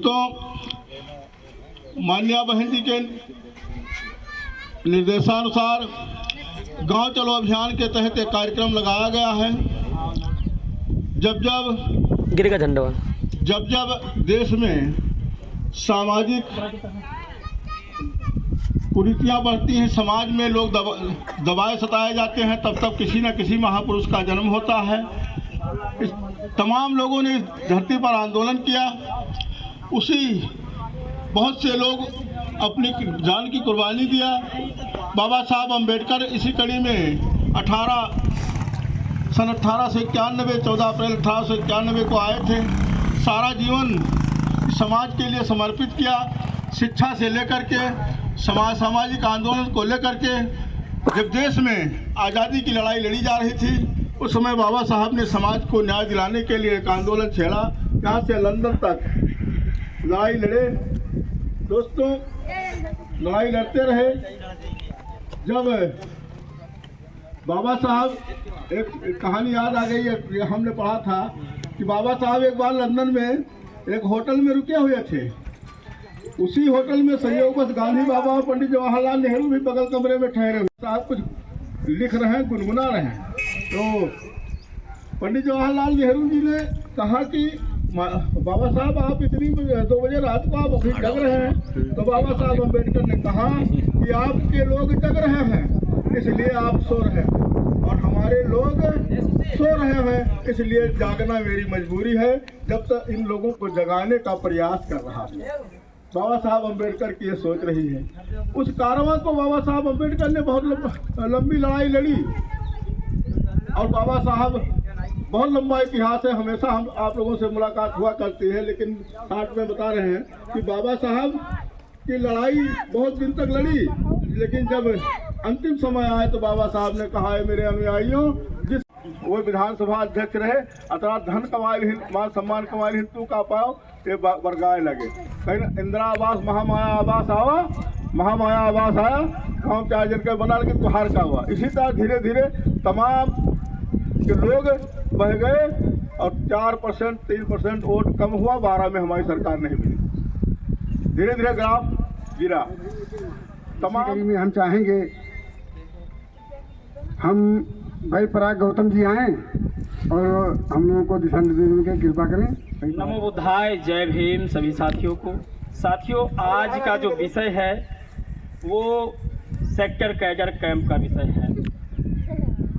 दोस्तों, माननीय बहन जी के निर्देशानुसार गांव चलो अभियान के तहत एक कार्यक्रम लगाया गया है। जब जब देश में सामाजिक कुरीतियाँ बढ़ती हैं, समाज में लोग दबाए सताए जाते हैं, तब तब किसी न किसी महापुरुष का जन्म होता है। इस तमाम लोगों ने इस धरती पर आंदोलन किया। उसी बहुत से लोग अपनी जान की कुर्बानी दिया। बाबा साहब अम्बेडकर इसी कड़ी में सन 1891 14 अप्रैल 1891 को आए थे। सारा जीवन समाज के लिए समर्पित किया। शिक्षा से लेकर के सामाजिक आंदोलन को लेकर के जब देश में आज़ादी की लड़ाई लड़ी जा रही थी, उस समय बाबा साहब ने समाज को न्याय दिलाने के लिए एक आंदोलन छेड़ा। यहाँ से लंदन तक लड़ाई लड़े। दोस्तों, लड़ाई लड़ते रहे। जब बाबा साहब, एक कहानी याद आ गई है, हमने पढ़ा था कि बाबा साहब एक बार लंदन में एक होटल में रुके हुए थे। उसी होटल में संयोगवश गांधी बाबा और पंडित जवाहरलाल नेहरू भी बगल कमरे में ठहरे हुए। साहब कुछ लिख रहे हैं, गुनगुना रहे हैं। तो पंडित जवाहरलाल नेहरू जी ने कहा कि बाबा साहब आप इतनी 2 बजे रात को आप अभी जग रहे हैं। तो बाबा साहब अम्बेडकर ने कहा कि आपके लोग जग रहे हैं इसलिए आप सो रहे हैं, और हमारे लोग सो रहे हैं इसलिए जागना मेरी मजबूरी है। जब तक इन लोगों को जगाने का प्रयास कर रहा है। बाबा साहब अम्बेडकर की ये सोच रही है। उस कारवां को बाबा साहब अम्बेडकर ने बहुत लंबी लड़ाई लड़ी, और बाबा साहब बहुत लंबा इतिहास है। हमेशा हम आप लोगों से मुलाकात हुआ करती है, लेकिन साथ में बता रहे हैं कि बाबा साहब की लड़ाई बहुत दिन तक लड़ी, लेकिन जब अंतिम समय आए तो बाबा साहब ने कहा है मेरे अनुयायियों, जिस वो विधानसभा अध्यक्ष रहे, अतरा धन कमाए मान सम्मान कमाए हिंदू का पाओ ये बरगाए लगे। कहीं इंदिरा आवास महामाया आवास आवा, महामाया आवास आया, गाँव के आयोजन का बना, लेकिन त्योहार का हुआ। इसी तरह धीरे धीरे तमाम के लोग बह गए और 4% 3% वोट कम हुआ। 12 में हमारी सरकार नहीं मिली। धीरे धीरे ग्राफ गिरा। तमाम में हम चाहेंगे हम भाई पराग गौतम जी आए और हम लोगों को दिशा निर्देश की कृपा करें। नमो बुद्धाय, जय भीम सभी साथियों को। साथियों, आज का जो विषय है वो सेक्टर कैडर कैंप का विषय है।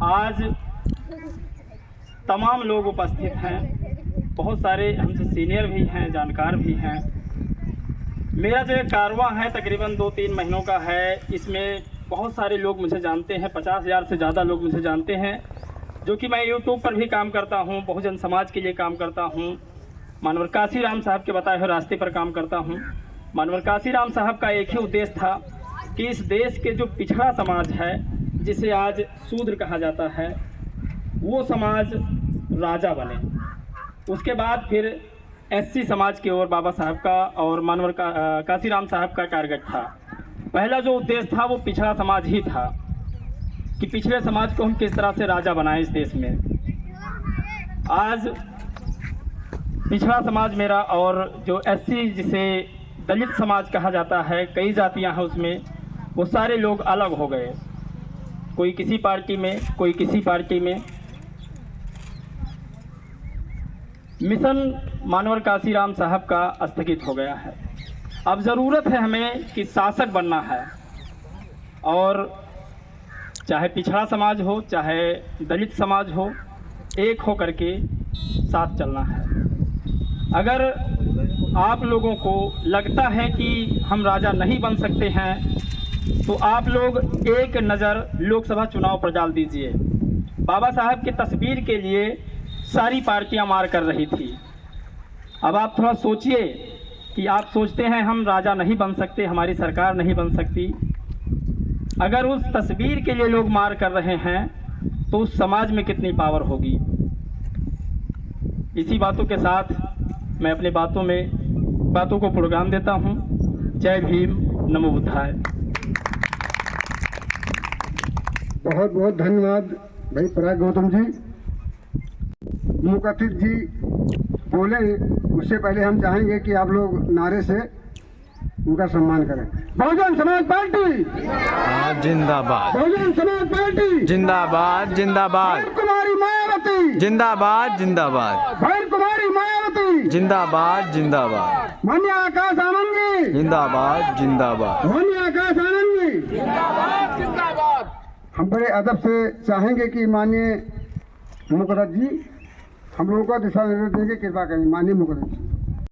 आज तमाम लोग उपस्थित हैं, बहुत सारे हमसे सीनियर भी हैं, जानकार भी हैं। मेरा जो कारवां है तकरीबन 2-3 महीनों का है। इसमें बहुत सारे लोग मुझे जानते हैं, 50,000 से ज़्यादा लोग मुझे जानते हैं। जो कि मैं यूट्यूब पर भी काम करता हूँ, बहुजन समाज के लिए काम करता हूँ, मानवर काशीराम साहब के बताए हुए रास्ते पर काम करता हूँ। मानवर काशीराम साहब का एक ही उद्देश्य था कि इस देश के जो पिछड़ा समाज है, जिसे आज शूद्र कहा जाता है, वो समाज राजा बने। उसके बाद फिर एससी समाज की ओर बाबा साहब का और मानवर काशीराम साहब का टारगेट था। पहला जो उद्देश्य था वो पिछड़ा समाज ही था कि पिछड़े समाज को हम किस तरह से राजा बनाएं इस देश में। आज पिछड़ा समाज मेरा, और जो एससी जिसे दलित समाज कहा जाता है, कई जातियां हैं उसमें, वो सारे लोग अलग हो गए। कोई किसी पार्टी में, कोई किसी पार्टी में। मिशन मानवर काशीराम साहब का स्थगित हो गया है। अब ज़रूरत है हमें कि शासक बनना है, और चाहे पिछड़ा समाज हो, चाहे दलित समाज हो, एक हो करके साथ चलना है। अगर आप लोगों को लगता है कि हम राजा नहीं बन सकते हैं, तो आप लोग एक नज़र लोकसभा चुनाव पर डाल दीजिए। बाबा साहब की तस्वीर के लिए सारी पार्टियां मार कर रही थी। अब आप थोड़ा सोचिए कि आप सोचते हैं हम राजा नहीं बन सकते, हमारी सरकार नहीं बन सकती। अगर उस तस्वीर के लिए लोग मार कर रहे हैं तो उस समाज में कितनी पावर होगी। इसी बातों के साथ मैं अपने बातों को प्रोग्राम देता हूं। जय भीम, नमो बुद्धाय। बहुत बहुत धन्यवाद भाई पराग गौतम जी। मुख्य अतिथि जी बोले उससे पहले हम चाहेंगे कि आप लोग नारे से उनका सम्मान करें। बहुजन समाज पार्टी जिंदाबाद, बहुजन समाज पार्टी जिंदाबाद, जिंदाबाद, कुमारी मायावती जिंदाबाद, जिंदाबाद, भैर कुमारी मायावती जिंदाबाद, जिंदाबाद, मान्य आकाश आनंद जी जिंदाबाद, जिंदाबाद, मान्य आकाश आनंद जी। हम बड़े अदब से चाहेंगे कि माननीय मुकरर जी हम लोगों को दिशा निर्देश देंगे, कृपा करें माननीय मुकरर जी।